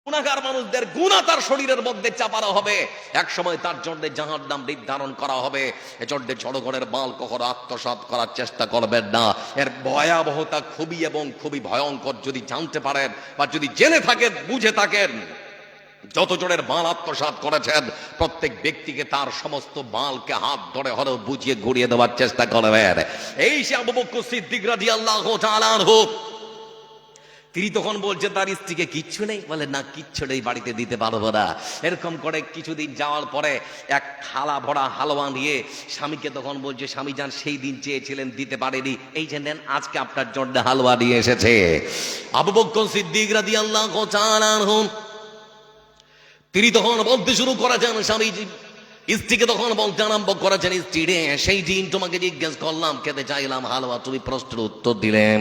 গুনাহগার মানুষদের গুনাহ তার শরীরের মধ্যে চাপানো হবে, এক সময় তার জন্য জাহান্নাম নির্ধারণ করা হবে। এজন্য জনগণের মাল কখনো আত্মসাৎ করার চেষ্টা করবেন না। এর ভয়াবহতা খুবই এবং খুবই ভয়ঙ্কর। যদি জানতে পারেন বা যদি জেনে থাকেন, বুঝে থাকেন, যত জনের মাল আত্মসাৎ করেছেন প্রত্যেক ব্যক্তিকে তার সমস্ত মালকে হাত ধরে হলেও বুঝিয়ে ঘুরিয়ে দেওয়ার চেষ্টা করবেন। এই সে আবু বকর সিদ্দিক রাদিয়াল্লাহু তাআলা আনহু, তিনি তখন বলছেন তার স্ত্রীকে কিচ্ছু নেই, বলে না কিচ্ছু নেই, বাড়িতে দিতে পারবো না। এরকম করে কিছুদিন যাওয়ার পরে এক থালা ভরা হালুয়া নিয়ে স্বামীকে তখন বলছে, স্বামী যান সেই দিন চেয়েছিলেন দিতে পারেনি, এই যে নেন আজকে আপনার জন্য হালুয়া নিয়ে এসেছে। আবু বকর সিদ্দিক রাদিয়াল্লাহু তাআলা আনহু তিনি তখন বলতে শুরু করেছেন, স্বামী স্ত্রীকে তখন বলতে আরম্ভ করেছেন, স্ত্রী রে সেই দিন তোমাকে জিজ্ঞেস করলাম, খেতে চাইলাম হালুয়া, তুমি প্রশ্নের উত্তর দিলেন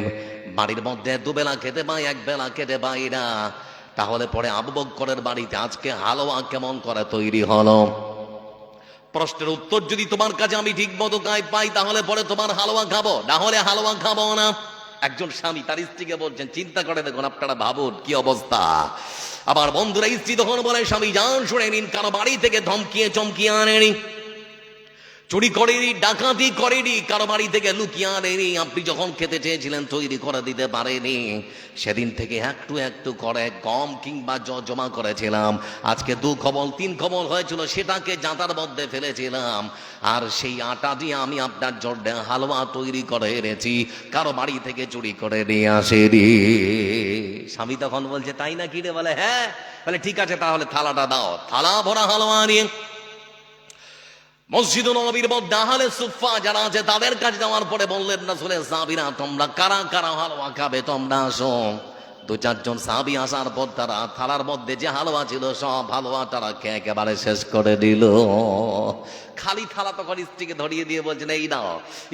বাড়ির মধ্যে দুবেলা খেতে পাই, এক বেলা খেতে পাই না, তাহলে পরে আবু বকরের বাড়িতে আজকে হালুয়া কেমন করে তৈরি হলো? প্রশ্নের উত্তর যদি তোমার কাছে আমি ঠিক মতো পাই তাহলে পরে তোমার হালুয়া খাবো, না হলে হালুয়া খাবো না। একজন স্বামী তার স্ত্রীকে বলছেন, চিন্তা করে দেখুন, আপনারা ভাবুন কি অবস্থা। আবার বন্ধুরা, স্ত্রী তখন বলে, স্বামী যান শুনে নিন, কারো বাড়ি থেকে ধমকিয়ে চমকিয়ে আনেনি, চুরি করেনি, ডাকাতি করেনি, কারো বাড়ি থেকে লুকিয়ে আনেনি। আপনি যখন খেতে চেয়েছিলেন তৈরি করে দিতে পারেনি, সেদিন থেকে একটু একটু করে কম কিংবা জমা করেছিলাম। আজকে 2 কবল 3 কবল হয়েছিল, সেটাকে জাঁতার মধ্যে ফেলেছিলাম, আর সেই আটা দিয়ে আমি আপনার জন্য হালুয়া তৈরি করে এনেছি, কারো বাড়ি থেকে চুরি করে নিয়ে আসেনি। স্বামী তখন বলছে, তাই না কি রে? বলে হ্যাঁ। বলে ঠিক আছে, তাহলে থালাটা দাও। থালা ভরা হালুয়া নিয়ে মসজিদ নববীর মধ্যে আহলে সুফফা যারা আছে তাদের কাছে যাওয়ার পরে বললেন, রাসূলের সাহাবীরা তোমরা কারা কারা হালুয়া খাবে তোমরা আসো। 2-4 জন সাহাবী আসার পর তারা থালার মধ্যে যে হালুয়া ছিল সব হালুয়া তারা খেয়ে একেবারে শেষ করে দিল। খালি থালা তখন স্ত্রীকে ধরিয়ে দিয়ে বলছেন, এই নাও।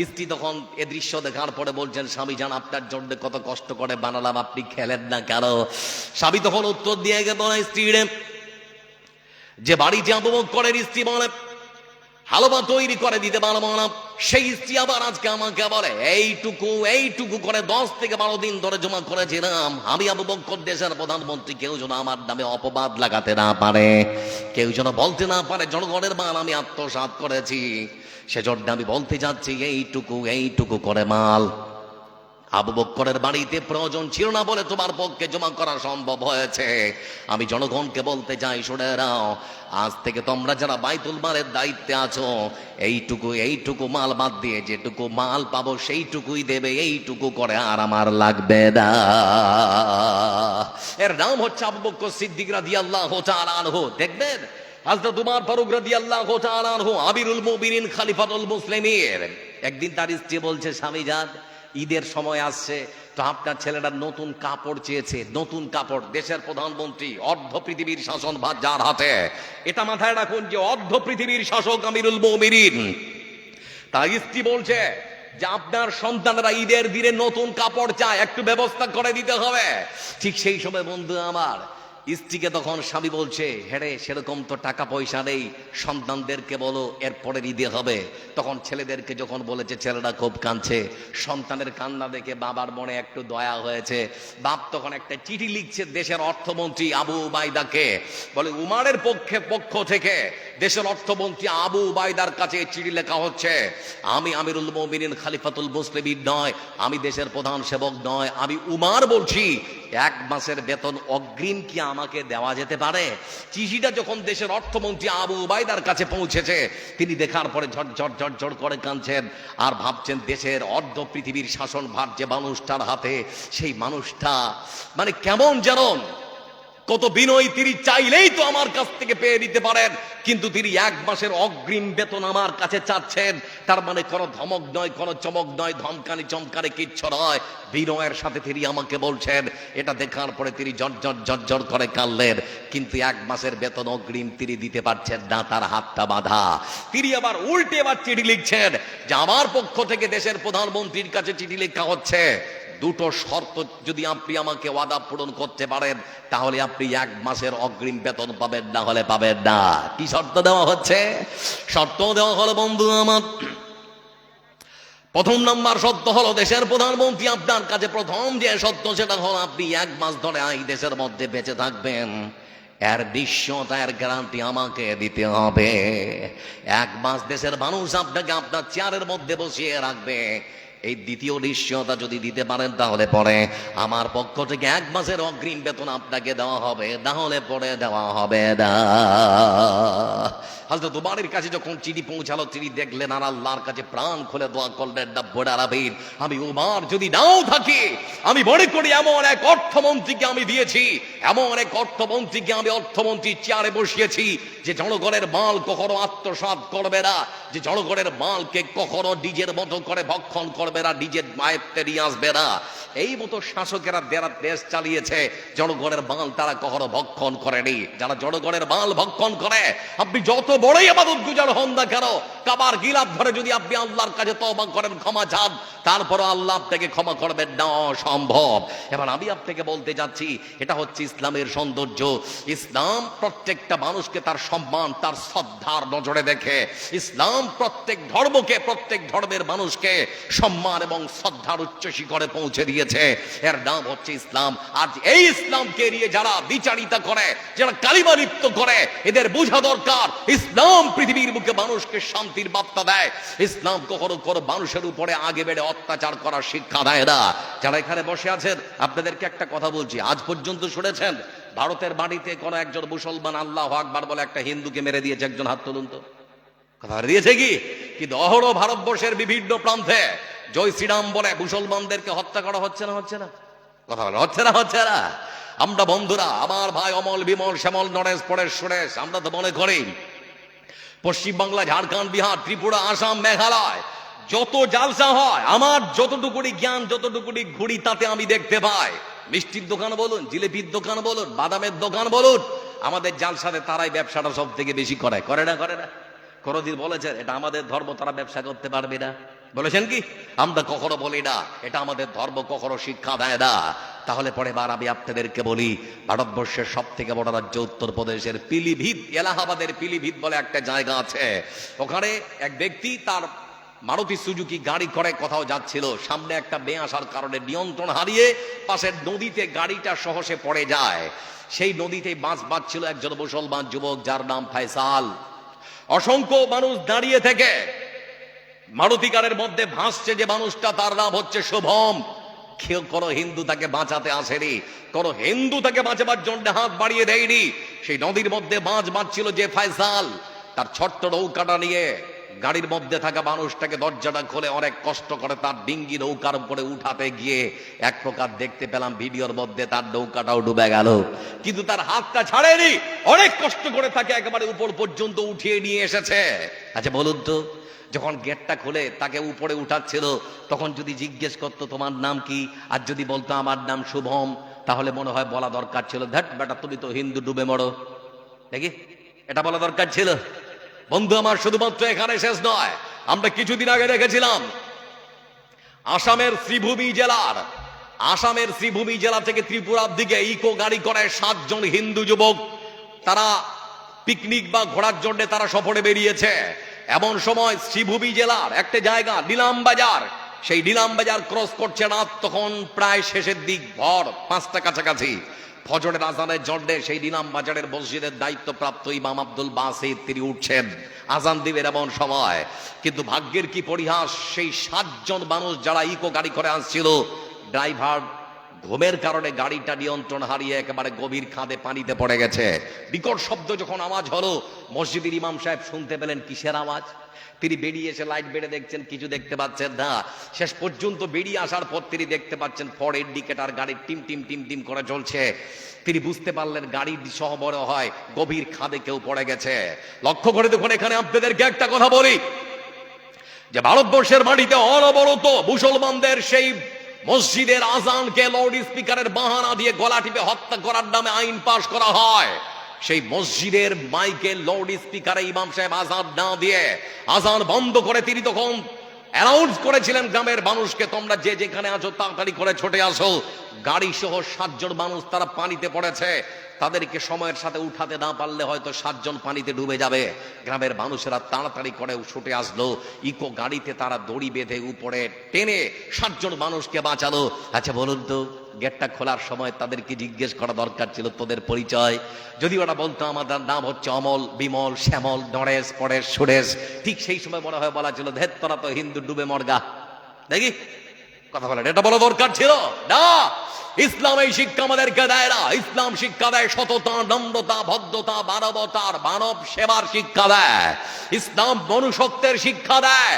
স্ত্রী তখন এ দৃশ্য দেখার পরে বলছেন, স্বামী জান আপনার জন্য কত কষ্ট করে বানালাম, আপনি খেলেন না কেন? স্বামী তখন উত্তর দিয়ে গেল স্ত্রীরে, যে বাড়িতে আবু বকরের স্ত্রী বলে হালুয়া তৈরি করে দিতে পারবো না, সেই স্ত্রী আবার আজকে আমাকে বলে এইটুকু করে 10 থেকে 12 দিন ধরে জমা করেছিলাম আমি আবু বকর দেশের প্রধানমন্ত্রী, কেউ যেন আমার নামে অপবাদ লাগাতে না পারে, কেউ যেন বলতে না পারে জনগণের মাল আমি আত্মসাৎ করেছি। সেজন্য আমি বলতে যাচ্ছি এইটুকু করে মাল আবু বকরের বাড়িতে প্রয়োজন ছিল না বলে তোমার পক্ষে জমা করা সম্ভব হয়েছে। আমি জনগণকে বলতে চাই, শুনে নাও, আজ থেকে তোমরা যারা বাইতুল মালের দায়িত্বে আছো, এইটুকু মাল বাদ দিয়ে যেটুকু মাল পাবো সেইটুকুই দেবে, এইটুকু করে আর আমার লাগবে না। এর নাম হচ্ছে আবু বকর সিদ্দিক রাদিয়াল্লাহু তাআলা আনহু। দেখবেন হযরত উমর ফারুক রাদিয়াল্লাহু তাআলা আনহু আমিরুল মুমিনিন খলিফাতুল মুসলিমিন, একদিন তার স্ত্রী বলছে, স্বামী জান ঈদের সময় আসছে, তো আপনার ছেলেটা নতুন কাপড় চেয়েছে, নতুন কাপড়। দেশের প্রধানমন্ত্রী, অর্ধ পৃথিবীর শাসন ভার যার হাতে, এটা মাথায় রাখুন যে অর্ধ পৃথিবীর শাসক আমিরুল মুমিনিন। তার স্ত্রী বলছে যে আপনার সন্তানরা ঈদের দিনে নতুন কাপড় চায়, একটু ব্যবস্থা করে দিতে হবে। ঠিক সেই সময় বন্ধু আমার স্ত্রীকে তখন স্বামী বলছে, হ্যাঁ সেরকম তো টাকা পয়সা নেই, সন্তানদেরকে বলো এরপরে ঈদে হবে। তখন ছেলেদেরকে যখন বলেছে, ছেলেরা খুব কাঁদছে, সন্তানের কান্না দেখে বাবার মনে একটু দয়া হয়েছে। বাপ তখন একটা চিঠি লিখছে দেশের অর্থমন্ত্রী আবু উবাইদাকে, বলে উমারের পক্ষ থেকে দেশের অর্থমন্ত্রী আবু উবাইদার কাছে চিঠি লেখা হচ্ছে, আমি আমিরুল মুমিনিন খলিফাতুল মুসলিমিন নয়, আমি দেশের প্রধান সেবক নয়, আমি উমার বলছি, 1 মাসের বেতন অগ্রিম কি আমাকে দেওয়া যেতে পারে? চিঠিটা যখন দেশের অর্থমন্ত্রী আবু উবাইদার কাছে পৌঁছেছে, তিনি দেখার পরে ঝড় করে কাঁদছেন আর ভাবছেন দেশের অর্ধ পৃথিবীর শাসন ভার যে মানুষটার হাতে, সেই মানুষটা মানে কেমন যেন কত বিনয়ী, তিনি চাইলেই তো আমার কাছ থেকে পেয়ে নিতে পারেন, কিন্তু তিনি 1 মাসের অগ্রিম বেতন আমার কাছে চাচ্ছেন। তার মানে কোনো ধমক নয়, কোনো চমক নয়, ধমকানি চমকানি কিচ্ছু নয়, বিনয়ের সাথে তিনি আমাকে বলছেন। এটা দেখার পরে তিনি ঝরঝর করে কাঁদলেন, কিন্তু 1 মাসের বেতন অগ্রিম তিনি দিতে পারছেন না, তার হাতটা বাঁধা। তিনি আবার উল্টে আবার চিঠি লিখছেন যে আমার পক্ষ থেকে দেশের প্রধানমন্ত্রীর কাছে চিঠি লেখা হচ্ছে, 2টো শর্ত যদি আপনি আমাকে ওয়াদা পূরণ করতে পারেন তাহলে আপনি 1 মাসের অগ্রিম বেতন পাবেন, না হলে পাবেন না। কি শর্ত দেওয়া হচ্ছে? শর্ত দেওয়া হলো বন্ধু আমার, প্রথম নাম্বার সত্য হলো, দেশের প্রধানমন্ত্রী আপনার কাছে প্রথম যে সত্য সেটা হলো আপনি 1 মাস ধরে এই দেশের মধ্যে বেঁচে থাকবেন, এর নিশ্চয়তা, এর গ্যারান্টি আমাকে দিতে হবে। 1 মাস দেশের মানুষ আপনাকে আপনার চেয়ারের মধ্যে বসিয়ে রাখবে। এই দ্বিতীয় নিশ্চয়তা যদি দিতে পারেন তাহলে পরে আমার পক্ষ থেকে 1 মাসের অগ্রিম বেতন আপনাকে দেওয়া হবে, তাহলে পরে দেওয়া হবে না। হযরত উমরের কাছে যখন চিঠি পৌঁছালো, তিনি দেখলেন আর আল্লাহর কাছে প্রাণ খুলে দোয়া করলেন, রব্বুল আলামিন, আমি উমর যদি নাও থাকি, আমি মনে করি এমন এক অর্থমন্ত্রীকে আমি দিয়েছি, এমন এক অর্থমন্ত্রীকে আমি অর্থমন্ত্রীর চেয়ারে বসিয়েছি যে জনগণের মাল কখনো আত্মসাৎ করবে না, যে জনগণের মালকে কখনো নিজের মতো করে ভক্ষণ করবে না, নিজের আয়ত্তে নিয়ে আসবে না। এই মতো শাসকেরা যারা দেশ চালিয়েছে, জনগণের মাল তারা কখনো ভক্ষণ করেনি। যারা জনগণের মাল ভক্ষণ করে, আপনি যত বড়ই ইবাদত গুজার হন না কেন, কাবার গিলাফ ধরে যদি আপনি আল্লাহর কাছে তওবা করেন, ক্ষমা চান, তারপরও আল্লাহ আপনাকে ক্ষমা করবেন না, অসম্ভব। এবার আমি আপনাকে বলতে যাচ্ছি, এটা হচ্ছে ইসলামের সৌন্দর্য। ইসলাম প্রত্যেকটা মানুষকে তার সম্মান, তার শ্রদ্ধার নজরে দেখে। ইসলাম প্রত্যেক ধর্মকে, প্রত্যেক ধর্মের মানুষকে সম্মান এবং শ্রদ্ধার উচ্চ শিখরে পৌঁছে দিয়েছে। এর নাম হচ্ছে ইসলাম। আজ এই ইসলামকে নিয়ে যারা বিচারিতা করে, যারা কালিমা লিপ্ত করে, এদের বোঝা দরকার ইসলাম পৃথিবীর মুখে মানুষকে শান্তির বার্তা দেয়। ইসলাম কখনো কোনো মানুষের উপরে আগে বেড়ে অত্যাচার করার শিক্ষা দেয় না। যারা এখানে বসে আছেন, আপনাদেরকে একটা কথা বলছি, আজ পর্যন্ত শুনেছেন ভারতের বাড়িতে কোনো একজন মুসলমান আল্লাহু আকবার বলে একটা হিন্দুকে মেরে দিয়েছে? একজন হাত তুলুন তো। কথা দিয়েছে কি? কিন্তু অহরহ ভারতবর্ষের বিভিন্ন প্রান্তে জয় শ্রীরাম বলে মুসলমানদেরকে হত্যা করা হচ্ছে না? হচ্ছে না? কথা বলে হচ্ছে না? হচ্ছে না? আমরা বন্ধুরা, আমার ভাই অমল, বিমল, শ্যামল, নরেশ, পরেশ, সুরেশ, আমরা তো মনে করি পশ্চিমবাংলা, ঝাড়খণ্ড, বিহার, ত্রিপুরা, আসাম, মেঘালয় যত জালসা হয়, আমার যতটুকুনি জ্ঞান, যতটুকুনি ঘুরি, তাতে আমি দেখতে পাই মিষ্টির দোকান বলুন, জিলেপির দোকান বলুন, বাদামের দোকান বলুন, আমাদের জালসাতে তারাই ব্যবসাটা সব থেকে বেশি করে। করে না? করে না? কোনদিন বলেছেন এটা আমাদের ধর্ম, তারা ব্যবসা করতে পারবে না? বলেছেন কি? আমরা কখনো বলি না, এটা আমাদের ধর্ম কখনো শিক্ষা দেয় না। তাহলে পরে বার আমি আপনাদেরকে বলি, ভারতবর্ষের সব থেকে বড় রাজ্য উত্তরপ্রদেশের পিলিভিত, এলাহাবাদের পিলিভিত বলে একটা জায়গা আছে। ওখানে এক ব্যক্তি তার মারুতি সুজুকি গাড়ি করে কোথাও যাচ্ছিল, সামনে একটা মেয়ে আসার কারণে নিয়ন্ত্রণ হারিয়ে পাশের নদীতে গাড়িটা সহসে পড়ে যায়। সেই নদীতে মাছ বাঁচছিল একজন মুসলমান যুবক, যার নাম ফয়সাল। অসংখ্য মানুষ দাঁড়িয়ে থেকে মারুতি কারের মধ্যে ভাসছে যে মানুষটা, তার নাম হচ্ছে শুভম। কেউ কোনো হিন্দু তাকে বাঁচাতে আসেনি, কোনো হিন্দু তাকে বাঁচাবার জন্য হাত বাড়িয়ে দেয়নি। সেই নদীর মধ্যে মাছ বাঁচছিল যে ফয়সাল, তার ছোট্ট নৌকাটা নিয়ে গাড়ির মধ্যে থাকা মানুষটাকে দরজাটা খুলে অনেক কষ্ট করে তার ডিঙ্গি নৌকার উপরে উঠাতে গিয়ে এক প্রকার দেখতে পেলাম ভিডিওর মধ্যে তার নৌকাটাও ডুবে গেল, কিন্তু তার হাতটা ছাড়েনি, অনেক কষ্ট করে তাকে একেবারে উপর পর্যন্ত উঠিয়ে নিয়ে এসেছে। আচ্ছা বলুন তো, যখন গেটটা খুলে তাকে উপরে উঠাচ্ছিল, তখন যদি জিজ্ঞেস করতো তোমার নাম কি, আর যদি বলতো আমার নাম শুভম, তাহলে মনে হয় বলা দরকার ছিল, ধ্যাট বেটা তুমি তো হিন্দু, ডুবে মরো। দেখি, এটা বলা দরকার ছিল। বন্ধু আমার, শুধুমাত্র এখানে শেষ নয়। আমরা কিছুদিন আগে দেখেছিলাম আসামের শ্রীভূমি জেলা থেকে ত্রিপুরার দিকে ইকো গাড়ি করে 7 জন হিন্দু যুবক, তারা পিকনিক বা ঘোরার জন্য তারা সফরে বেরিয়েছে। এমন সময় শ্রীভূমি জেলার একটা জায়গা নিলাম বাজার, সেই নিলাম বাজার ক্রস করছে রাত তখন প্রায় শেষের দিক, ভোর 5টা কাছাকাছি। ফজরের আজানের জন্যে সেই নিলাম বাজারের মসজিদের দায়িত্বপ্রাপ্ত ইমাম আব্দুল বাসিত তিনি উঠছেন, আজান দিবেন এমন সময়। কিন্তু ভাগ্যের কি পরিহাস, সেই 7 জন মানুষ যারা ইকো গাড়ি করে আসছিল, ড্রাইভার ঘুমের কারণে গাড়িটা নিয়ন্ত্রণ হারিয়ে একেবারে গভীর খাদে পানিতে পড়ে গেছে। বিকট শব্দ যখন আওয়াজ হলো, মসজিদের ইমাম সাহেব শুনতে পেলেন কিসের আওয়াজ। তিনি বেরিয়ে এসে লাইট বেড়ে দেখছেন, কিছু দেখতে পাচ্ছেন না। শেষ পর্যন্ত বেরিয়ে আসার পর তিনি দেখতে পাচ্ছেন ফর ইন্ডিকেটর গাড়ির টিম টিম টিম টিম করে চলছে। তিনি বুঝতে পারলেন গাড়ির সহবরাহ হয়, গভীর খাদে কেউ পড়ে গেছে। লক্ষ্য করে দেখুন, এখানে আপনাদেরকে একটা কথা বলি, যে ভারতবর্ষের মাটিতে অনবরত মুসলমানদের সেই মসজিদের আজানকে লাউড স্পিকারের বাহানা দিয়ে গলা টিপে হত্যা করার নামে আইন পাশ করা হয়। সেই মসজিদের মাইকে লাউড স্পিকারে ইমাম সাহেব আজান না দিয়ে আজান বন্ধ করে তিনি তখন অ্যানাউন্স করেছিলেন গ্রামের মানুষকে, তোমরা যে যেখানে আছো তাড়াতাড়ি করে ছুটে আসো। গাড়ি সহ 7 জন মানুষ তারা পানিতে পড়েছে। তাদেরকে সময়ের সাথে উঠাতে না পারলে হয়তো 7 জন পানিতে ডুবে যাবে। গ্রামের মানুষেরা তাড়াতাড়ি করে ছুটে আসলো, ইকো গাড়িতে তারা দড়ি বেঁধে উপরে টেনে 7 জন মানুষকে বাঁচালো। আচ্ছা বলুন তো, গেটটা খোলার সময় তাদেরকে জিজ্ঞেস করা দরকার ছিল তোদের পরিচয়। যদি ওরা বলতো আমাদের নাম হচ্ছে অমল, বিমল, শ্যামল, নরেশ, পরেশ, সুরেশ, ঠিক সেই সময় মনে হয় বলা ছিল ধেত তোরা তো হিন্দু ডুবে মরগা। দেখি কথা বলেন, এটা বলা দরকার ছিল না। ইসলাম এই শিক্ষা আমাদেরকে দেয় না। ইসলাম শিক্ষা দেয় সততা, নম্রতা, ভদ্রতা, মানবতার, মানব সেবার শিক্ষা দেয়। ইসলাম মনুষ্যত্বের শিক্ষা দেয়।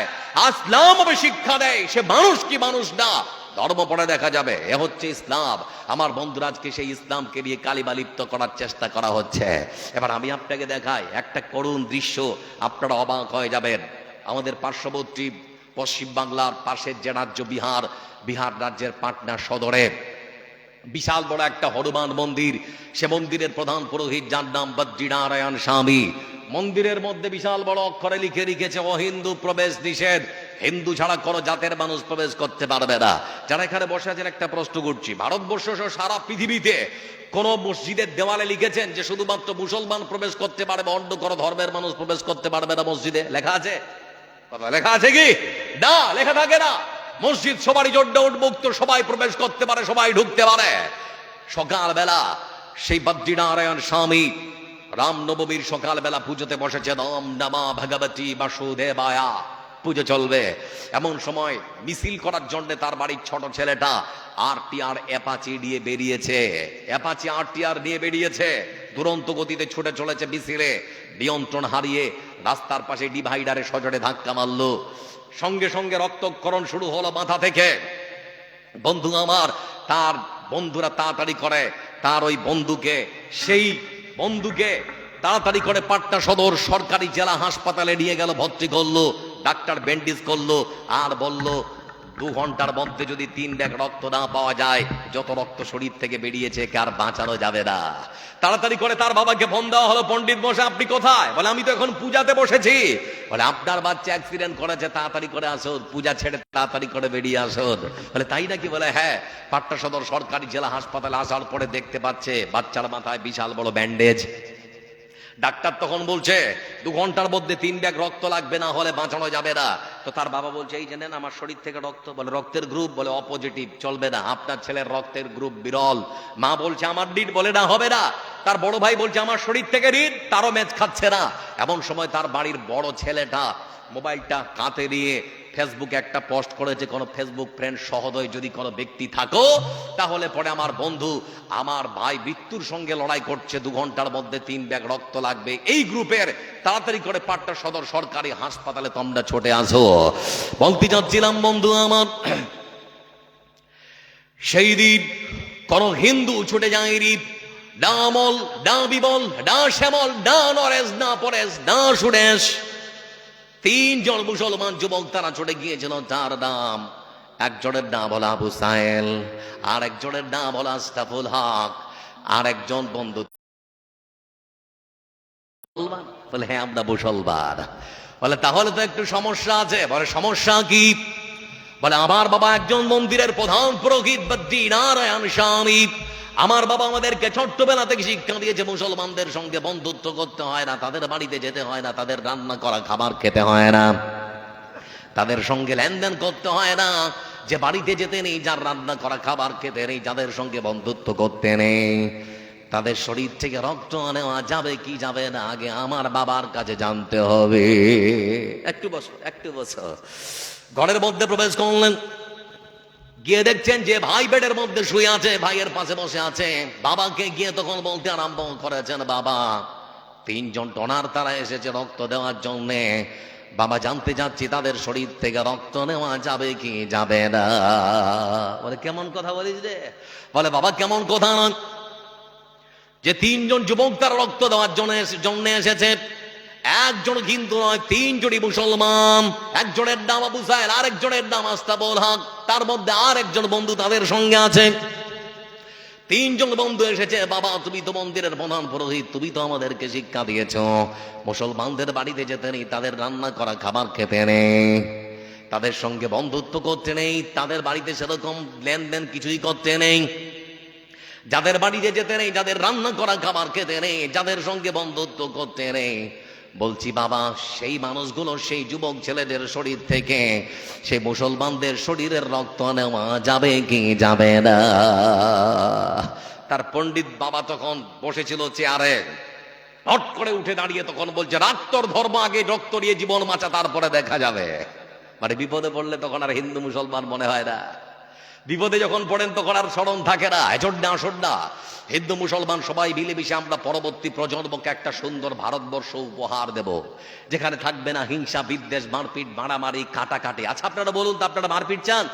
ইসলাম শিক্ষা দেয় সে মানুষ কি মানুষ না, ধর্ম পড়ে দেখা যাবে, এ হচ্ছে ইসলাম। আমার বন্ধুরা আজকে সেই ইসলামকে নিয়ে কালিমা লিপ্ত করার চেষ্টা করা হচ্ছে। এবার আমি আপনাকে দেখাই একটা করুণ দৃশ্য, আপনারা অবাক হয়ে যাবেন। আমাদের পার্শ্ববর্তী পশ্চিম বাংলার পাশের যে রাজ্য বিহার, বিহার রাজ্যের পাটনা সদরে বিশাল বড় একটা হনুমান মন্দির। সে মন্দিরের প্রধান পুরোহিত, যার নাম বদ্রীনারায়ণ স্বামী, মন্দিরের মধ্যে বিশাল বড় অক্ষরে লিখে রেখেছে অহিন্দু প্রবেশ নিষেধ, হিন্দু ছাড়া কোনো জাতের মানুষ প্রবেশ করতে পারবে না। যারা এখানে বসে আছেন একটা প্রশ্ন করছি, ভারতবর্ষ সহ সারা পৃথিবীতে কোন মসজিদের দেওয়ালে লিখেছেন যে শুধুমাত্র মুসলমান প্রবেশ করতে পারবে, অন্য কোনো ধর্মের মানুষ প্রবেশ করতে পারবে না? মসজিদে লেখা আছে? লেখা আছে কি? না, লেখা থাকে না। মসজিদ সবারই জন্য উন্মুক্ত, সবাই প্রবেশ করতে পারে, সবাই ঢুকতে পারে। সকালবেলা সেই বদ্রীনারায়ণ স্বামী রামনবমীর সকালবেলা পুজোতে বসেছে। ওম নমঃ ভগবতী বাসুদেবায়া, পুজো চলবে। এমন সময় মিছিল করার জন্য তার বাড়ির ছোট ছেলেটা আরটিআর অ্যাপাচি নিয়ে বেরিয়েছে। অ্যাপাচি আরটিআর নিয়ে বেরিয়েছে, দুরন্ত গতিতে ছুটে চলেছে মিছিলে। নিয়ন্ত্রণ হারিয়ে রাস্তার পাশে ডিভাইডারে সজোরে ধাক্কা মারলো। সঙ্গে সঙ্গে রক্তক্ষরণ শুরু হলো মাথা থেকে। বন্ধু আমার, তার বন্ধুরা তাড়াতাড়ি করে তার ওই বন্ধুকে, সেই বন্ধুকে তাড়াতাড়ি করে পাটনা সদর সরকারি জেলা হাসপাতালে নিয়ে গেল, ভর্তি করলো। ডাক্তার ব্যান্ডেজ করলো আর বলল 2 ঘন্টার মধ্যে যদি 3 ব্যাগ রক্ত না পাওয়া যায়, যত রক্ত শরীর থেকে বেরিয়েছে কে আর বাঁচানো যাবে না। তাড়াতাড়ি করে তার বাবাকে ফোন দেওয়া হলো, পণ্ডিত মশাই আপনি কোথায়? বলে আমি তো এখন পূজাতে বসেছি। বলে আপনার বাচ্চা অ্যাক্সিডেন্ট করেছে, তাড়াতাড়ি করে আসুন, পূজা ছেড়ে তাড়াতাড়ি করে বেরিয়ে আসুন। বলে তাই নাকি? বলে হ্যাঁ। পাটনা সদর সরকারি জেলা হাসপাতালে আসার পরে দেখতে পাচ্ছে বাচ্চার মাথায় বিশাল বড় ব্যান্ডেজ। ডাক্তার তখন বলছে 2 ঘন্টার মধ্যে 3 ব্যাগ রক্ত লাগবে, না হলে বাঁচানো যাবে না। তো তার বাবা বলছে এই জানেন আমার শরীর থেকে রক্ত। বলে রক্তের গ্রুপ? বলে অ পজিটিভ, চলবে না, আপনার ছেলের রক্তের গ্রুপ বিরল। মা বলছে আমার রিড, বলে না হবে না। তার বড় ভাই বলছে আমার শরীর থেকে রিড, তারও ম্যাচ খাচ্ছে না। এমন সময় তার বাড়ির বড় ছেলেটা মোবাইলটা কাঁধে নিয়ে ফেসবুকে একটা পোস্ট করেছে, কোন ফেসবুক ফ্রেন্ড সহোদয় যদি কোনো ব্যক্তি থাকো তাহলে পরে আমার বন্ধু, আমার ভাই মৃত্যুর সঙ্গে লড়াই করছে, 2 ঘন্টার মধ্যে 3 ব্যাগ রক্ত লাগবে, এই গ্রুপের তাড়াতাড়ি করে পাটনা সদর সরকারি হাসপাতালে তোমরা ছুটে আসো। বলতে চাচ্ছিলাম বন্ধু আমার, সেই দিন কোন হিন্দু ছুটে যায়নি। না অমল, না বিমল, না শ্যামল, না নরেশ, না পরেশ, না সুরেশ, 3 জন মুসলমান যুবক তারা ছুটে গিয়েছিল। তার নাম, একজনের নাম হলো আবু সাহেল, আর একজনের নাম হলো আশরাফুল হক, আর একজন বন্ধু বলে হ্যাঁ আমরা মুসলমান। বলে তাহলে তো একটু সমস্যা আছে। বলে সমস্যা কি? বলে আমার বাবা একজন মন্দিরের প্রধান পুরোহিত বদ্রীনারায়ণ স্বামী। আমার বাবা আমাদেরকে ছোট্টবেলা থেকে শিক্ষা দিয়েছে মুসলমানদের সঙ্গে বন্ধুত্ব করতে হয় না, তাদের বাড়িতে যেতে হয় না, তাদের রান্না করা খাবার খেতে হয় না, তাদের সঙ্গে লেনদেন করতে হয় না। যে বাড়িতে যেতে নেই, যার রান্না করা খাবার খেতে নেই, যাদের সঙ্গে বন্ধুত্ব করতে নেই, তাদের শরীর থেকে রক্ত নেওয়া যাবে কি যাবে না আগে আমার বাবার কাছে জানতে হবে। একটু বসো, একটু বসো। ঘরের মধ্যে প্রবেশ করলেন, গিয়ে দেখছেন যে ভাই বেডের মধ্যে শুয়ে আছে, ভাইয়ের পাশে বসে আছে। বাবাকে গিয়ে তখন বলতে আরম্ভ করেছেন, বাবা 3 জন ডোনার তারা এসেছে রক্ত দেওয়ার জন্যে। বাবা জানতে চাচ্ছি তাদের শরীর থেকে রক্ত নেওয়া যাবে কি যাবে না। বলে কেমন কথা বলিস রে? বলে বাবা কেমন কথা না, যে 3 জন যুবক তারা রক্ত দেওয়ার জন্য এসেছে, একজন কিন্তু নয়, 3 জনই মুসলমান। একজনের নাম আবু সাহেল, আরেকজনের নাম আশরাফুল হক, তার মধ্যে আর একজন বন্ধু তাদের সঙ্গে আছে। 3 জন বন্ধু এসেছে। বাবা তুমি তো মন্দিরের প্রধান পুরোহিত, তুমি তো আমাদেরকে শিক্ষা দিয়েছ মুসলমানদের বাড়িতে যেতে নেই, তাদের রান্না করা খাবার খেতে নেই, তাদের সঙ্গে বন্ধুত্ব করতে নেই, তাদের বাড়িতে সেরকম লেনদেন কিছুই করতে নেই। যাদের বাড়িতে যেতে নেই, যাদের রান্না করা খাবার খেতে নেই, যাদের সঙ্গে বন্ধুত্ব করতে নেই, বলছি বাবা সেই মানুষগুলো, সেই যুবক ছেলেদের শরীর থেকে সেই মুসলমানদের শরীরের রক্ত নেওয়া যাবে কি যাবে না? তার পণ্ডিত বাবা তখন বসেছিল চেয়ারে, হট করে উঠে দাঁড়িয়ে তখন বলছে, রাক্তর ধর্ম আগে, রক্ত নিয়ে জীবন বাঁচা, তারপরে দেখা যাবে। মানে বিপদে পড়লে তখন আর হিন্দু মুসলমান মনে হয় না, বিপদে যখন পড়েন তখন আর স্মরণ থাকে না। এজন্য আসুন না, হিন্দু মুসলমান সবাই মিলেমিশে আমরা পরবর্তী প্রজন্মকে একটা সুন্দর ভারতবর্ষ উপহার দেব, যেখানে থাকবে না হিংসা, বিদ্বেষ, মারপিট, মারামারি, কাটাকাটি। আচ্ছা আপনারা বলুন তো, আপনারা মারপিট চান?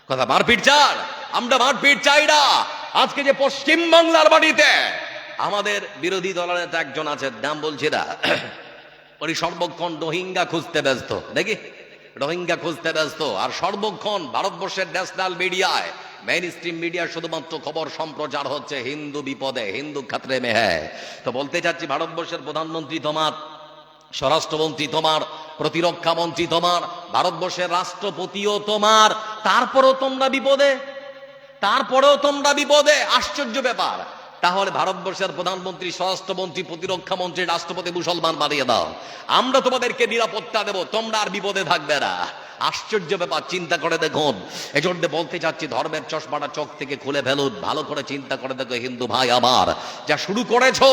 কথা মারপিট চান? আমরা মারপিট চাই না। আজকে যে পশ্চিম বাংলার বাড়িতে আমাদের বিরোধী দলের নেতা একজন আছে, নাম বলছি না, উনি সর্বক্ষণ রোহিঙ্গা খুঁজতে ব্যস্ত, দেখি রোহিঙ্গা খুঁজতে ব্যস্ত, আর সর্বক্ষণ ভারতবর্ষের ন্যাশনাল মিডিয়ায়, মেইন স্ট্রিম মিডিয়া শুধুমাত্র খবর সম্প্রচার হচ্ছে হিন্দু বিপদে, হিন্দু খাতরে মে হ্যায়। তো বলতে চাচ্ছি, ভারতবর্ষের প্রধানমন্ত্রী তোমার, স্বরাষ্ট্রমন্ত্রী তোমার, প্রতিরক্ষা মন্ত্রী তোমার, ভারতবর্ষের রাষ্ট্রপতিও তোমার, তারপরেও তোমরা বিপদে, তারপরেও তোমরা বিপদে। আশ্চর্য ব্যাপার। তাহলে ভারতবর্ষের প্রধানমন্ত্রী, স্বরাষ্ট্রমন্ত্রী, প্রতিরক্ষা মন্ত্রী, রাষ্ট্রপতি মুসলমান বানিয়ে দাও, আমরা তোমাদেরকে নিরাপত্তা দেব, তোমরা আর বিপদে থাকবে না। আশ্চর্য ব্যাপার, চিন্তা করে দেখুন। এজন্য বলতে চাচ্ছি, ধর্মের চশমাটা চোখ থেকে খুলে ফেলুন, ভালো করে চিন্তা করে দেখো হিন্দু ভাই আমার, যা শুরু করেছো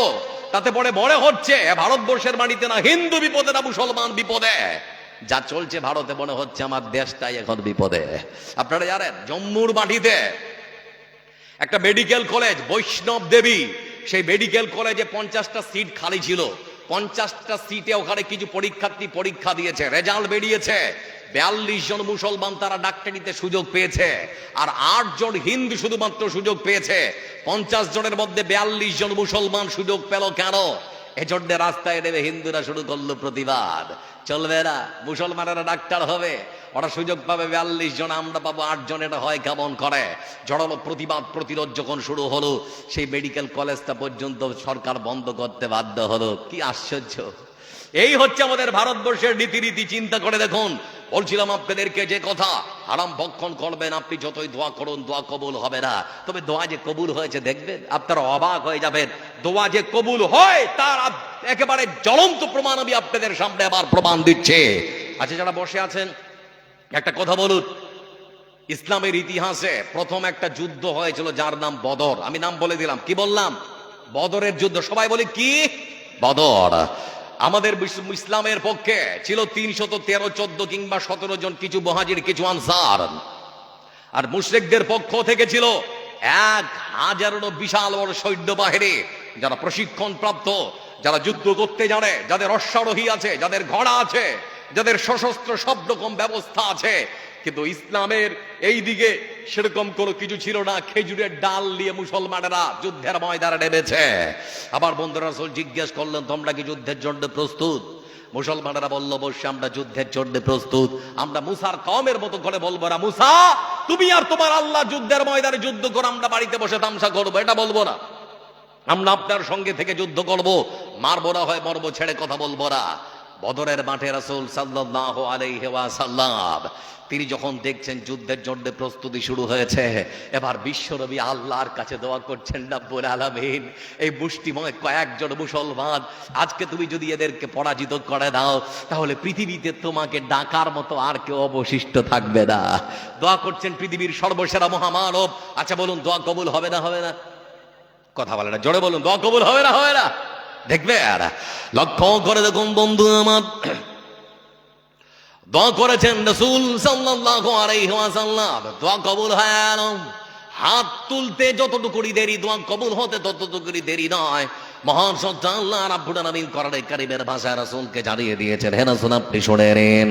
তাতে পরে মনে হচ্ছে ভারতবর্ষের মাটিতে না হিন্দু বিপদে না মুসলমান বিপদে। যা চলছে ভারতে মনে হচ্ছে আমার দেশটাই এখন বিপদে। আপনারা জানেন জম্মুর মাটিতে একটা মেডিকেল কলেজ, বৈষ্ণব দেবী, সেই মেডিকেল কলেজে 50টা সিট খালি ছিল। 50টা সিটে ওখানে কিছু পরীক্ষার্থী পরীক্ষা দিয়েছে, রেজাল্ট বেরিয়েছে, 42 জন মুসলমান তারা ডাক্তারিতে সুযোগ পেয়েছে, আর 8 জন হিন্দু শুধুমাত্র সুযোগ পেয়েছে। 50 জনের মধ্যে 42 জন মুসলমান সুযোগ পেল কেন? এজন্য রাস্তায় নেমে হিন্দুরা শুরু করলো প্রতিবাদ। চলবে না, মুসলমানেরা ডাক্তার হবে, ওরা সুযোগ পাবে 42 জন, আমরা পাবো 8 জন, এটা হয় কেমন করে? জড়ালো প্রতিবাদ প্রতিরোধ যখন শুরু হলো, সেই মেডিকেল কলেজটা পর্যন্ত সরকার বন্ধ করতে বাধ্য হলো। কি আশ্চর্য! এই হচ্ছে আমাদের ভারতবর্ষের রীতিনীতি। চিন্তা করে দেখুন। বলছিলাম আপনাদেরকে যে কথা, হারাম ভক্ষণ করবেন, আপনি যতই দোয়া করুন দোয়া কবুল হবে না। তবে দোয়া যে কবুল হয়েছে দেখবেন, আপনারা অবাক হয়ে যাবেন। দোয়া যে কবুল হয় তার একেবারে জ্বলন্ত প্রমাণ আমি আপনাদের সামনে আবার প্রমাণ দিচ্ছে। আচ্ছা যারা বসে আছেন, একটা কথা বলুন, ইসলামের ইতিহাসে প্রথম একটা যুদ্ধ হয়েছিল যার নাম বদর। আমি নাম বলে দিলাম, কি বললাম? বদরের যুদ্ধ। সবাই বলে কি? বদর। আমাদের ইসলামের পক্ষে ছিল 313, 14 কিংবা 17 জন, কিছু মুহাজির, কিছু আনসার। আর মুশরিকদের পক্ষ থেকে ছিল 1000 বিশাল বড় সৈন্য বাহিনী, যারা প্রশিক্ষণ প্রাপ্ত, যারা যুদ্ধ করতে জানে, যাদের অশ্বারোহী আছে, যাদের ঘোড়া আছে, যাদের সশস্ত্র সব রকম ব্যবস্থা আছে। কিন্তু ইসলামের এই দিকে সেরকম কোনো কিছু ছিল না। খেজুরের ডাল নিয়ে মুসলমানেরা যুদ্ধের ময়দানে নেমেছে। আবার বন্ধুরা রাসূল জিজ্ঞেস করলেন, তোমরা কি যুদ্ধের জন্য প্রস্তুত? মুসলমানেরা বলল, অবশ্যই আমরা যুদ্ধের জন্য প্রস্তুত। আমরা মুসার কওমের মতো করে বলবো না, মুসা তুমি আর তোমার আল্লাহ যুদ্ধের ময়দানে যুদ্ধ করো, আমরা বাড়িতে বসে তামসা করবো, এটা বলবো না। আমরা আপনার সঙ্গে থেকে যুদ্ধ করব, মারবো না হয় মরবো, ছেড়ে কথা বলবো না। বদরের মাঠে রাসূল সাল্লাল্লাহু আলাইহি ওয়াসাল্লাম তিনি যখন দেখছেন যুদ্ধের জন্য প্রস্তুতি শুরু হয়েছে, এবার বিশ্বনবী আল্লাহর কাছে দোয়া করছেন, রব্বুল আলামিন এই মুষ্টিময় কয়েকজন মুসলমান, আজকে তুমি যদি এদেরকে পরাজিত করে দাও, তাহলে পৃথিবীতে তোমাকে ডাকার মতো আর কেউ অবশিষ্ট থাকবে না। দোয়া করছেন পৃথিবীর সর্বসেরা মহামানব। আচ্ছা বলুন, দোয়া কবুল হবে না হবে না? কথা বলে না, জোরে বলুন, দোয়া কবুল হবে না হবে না? দেখবে আর লক্ষ্য করে দেখুন বন্ধু আমার, দোয়া করেছেন রাসূল সাল্লাল্লাহু আলাইহি ওয়াসাল্লাম, দোয়া কবুল হয় না। হাত তুলতে যতটুকুই দেরি, দোয়া কবুল হতে ততটুকুই দেরি নয়। মহান সত্তা আল্লাহ রাব্বুল আলামিন কোরআনে কারীমের ভাষায় রাসূলকে জানিয়ে দিয়েছেন, হে রাসূল আপনি শুনে নিন।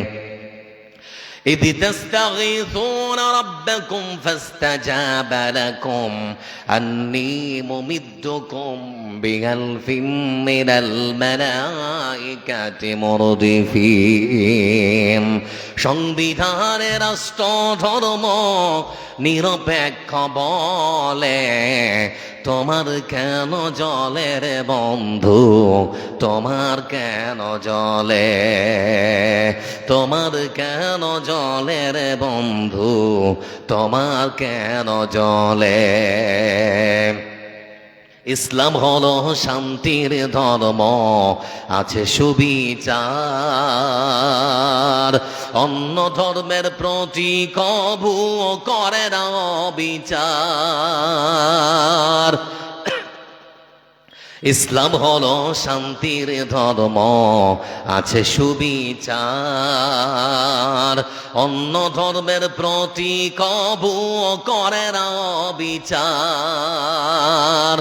إذ تستغيثون ربكم فاستجاب لكم أني ممدكم بألف من الملائكة مردفين। সংবিধানে রাষ্ট্র ধর্ম নিরপেক্ষ বলে তোমার কেন জলে রে বন্ধু, তোমার কেন জলে, তোমার কেন জলে রে বন্ধু, তোমার কেন জলে। ইসলাম হলো শান্তির ধর্ম, আছে সুবিচার, অন্য ধর্মের প্রতি কবু করে না বিচার। ইসলাম হলো শান্তির ধর্ম, আছে সুবিচার, অন্য ধর্মের প্রতি কবু করে না বিচার।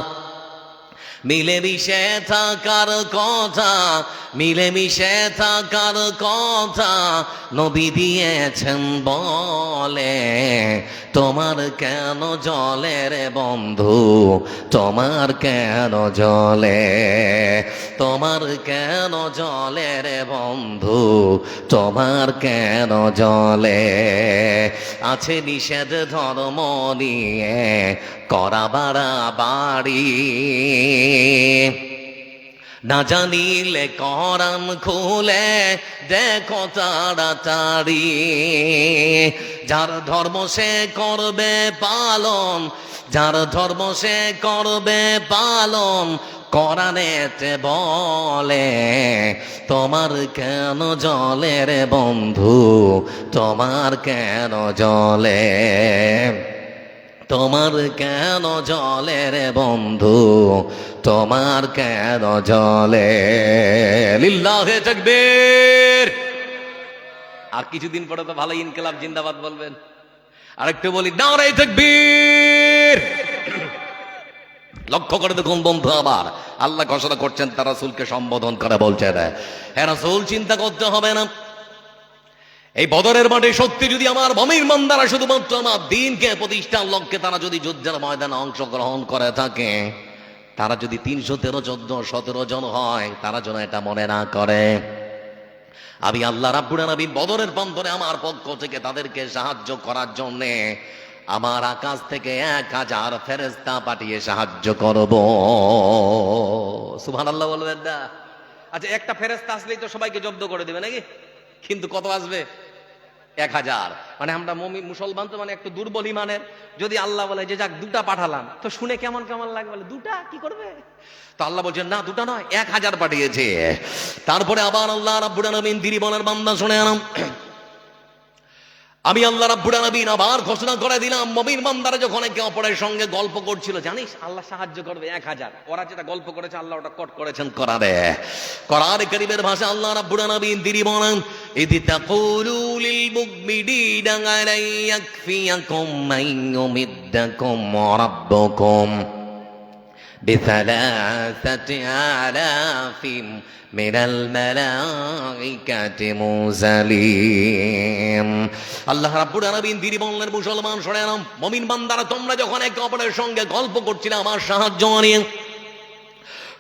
মিলেমিশে থাকার কথা, মিলেমিশে থাকার কথা নবী দিয়েছেন বলে, তোমার কেন জলে রে বন্ধু, তোমার কেন জলে, তোমার কেন জলে রে বন্ধু, তোমার কেন জলে। আছে নিষেধ ধর্ম নিয়ে করা বাড়াবাড়ি, না জানিলে কোরআন খুলে দেখো তাড়াতাড়ি। যার ধর্ম সে করবে পালন, যার ধর্ম সে করবে পালন, কোরআনেতে বলে, তোমার কেন জলে রে বন্ধু, তোমার কেন জলে, তোমার কেন জলে রে বন্ধু, তোমার কেন জলে। লিল্লাহে তাকবীর। আর কিছুদিন পরে তো ভালো ইনকিলাব জিন্দাবাদ বলবেন। আরেকটু বলি, নারে তাকবীর। লক্ষ্য করে দেখুন বন্ধু, আবার আল্লাহ ঘোষণা করছেন তার রাসূলকে সম্বোধন করে বলছে, হে রাসূল চিন্তা করতে হবে না, এই বদরের মাঠে সত্যি যদি আমার মুমিন বান্দারা শুধুমাত্র আমার দ্বীনকে প্রতিষ্ঠার লক্ষ্যে তারা যদি যুদ্ধের ময়দানে অংশগ্রহণ করে থাকে, তারা যদি 313, 14, 17 জন হয়, তারা যেন এটা মনে না করে আমি আল্লাহ রাব্বুল আলামিন বদরের প্রান্তরে আমার পক্ষ থেকে তাদেরকে সাহায্য করার জন্য আমার আকাশ থেকে 1000 ফেরেশতা পাঠিয়ে সাহায্য করব। সুবহানাল্লাহ বলবেন না? আচ্ছা, একটা ফেরেশতা আসলেই তো সবাইকে জব্দ করে দেবে নাকি? কিন্তু কত আসবে? 1000। মানে আমরা মুসলমান তো মানে একটু দুর্বল ইমানের, যদি আল্লাহ বলে যে যাক 2টা পাঠালাম, তো শুনে কেমন কেমন লাগবে, বলে 2টা কি করবে? তো আল্লাহ বলছেন না 2টা নয়, 1000 পাঠিয়েছে। তারপরে আবার আল্লাহ রাব্বুল আলামিন দিরিবনের বান্দা শুনে আনাম, আমি আল্লাহ রাব্বুল আলামিন আবার ঘোষণা করে দিলাম, মুমিন বান্দারা যখন একে অপরের সঙ্গে গল্প করছিল, জানিস আল্লাহ সাহায্য করবে 1000, ওরা যেটা গল্প করেছে আল্লাহ ওটা কোট করেছেন কোরআনে কারীমের ভাষা। আল্লাহ রাব্বুল আলামিন তিনি বলেন, ইদি তাকুলু লিল মুমিনিনা আলা ইয়াকফিয়াকুম মাইয়ুমিদ্দাকুম রাব্বুকুম বিসালাসাতি আলাফিন মিনাল মালাইকাতি মুরসালিন। আল্লাহ রাব্বুল আলামিন তিনি বললেন, মুসলমান শুনে নাও, মুমিন বান্দারা তোমরা যখন একে অপরের সঙ্গে গল্প করছিলে আমার সাহায্য নিয়ে,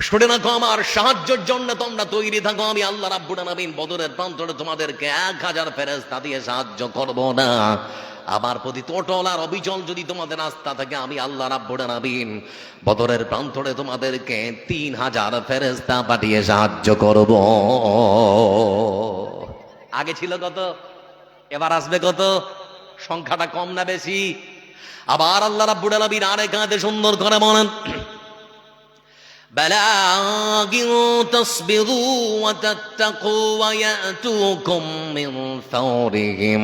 শুনে রাখো আমার সাহায্যের জন্য তোমরা তৈরি থাকো। আমি আল্লাহ রাব্বুল আলামিন বদরের প্রান্তরে তোমাদেরকে 1000 ফেরেশতা দিয়ে সাহায্য করব না। আমার প্রতি টোটল আর অবিচল যদি তোমাদের আস্থা থাকে, আমি আল্লাহ রাব্বুল আলামিন বদরের প্রান্তরে তোমাদেরকে 3000 ফেরেশতা পাঠিয়ে সাহায্য করব। আগে ছিল কত, এবার আসবে কত? সংখ্যাটা কম না বেশি? আবার আল্লাহ রাব্বুল আলামিন আরেক আয়াতে সুন্দর করে বলেন, بلاغ تصبروا وتتقوا ويأتوكم من فورهم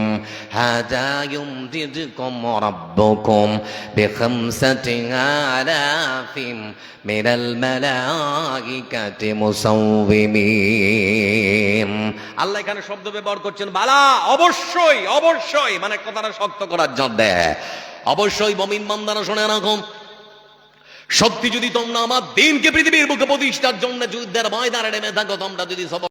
هذا يمددكم ربكم ب5,000 من الملائكة مسومين। আল্লাহ এখানে শব্দ ব্যবহার করছেন বালা, অবশ্যই অবশ্যই, মানে কথাটা শক্ত করার জন্য। অবশ্যই মুমিন বান্দারা শুনে রাখো, সত্যি যদি তোমরা আমার দ্বীনকে পৃথিবীর বুকে প্রতিষ্ঠার জন্য যুদ্ধের ময়দানে নেমে থাকো, তোমরা যদি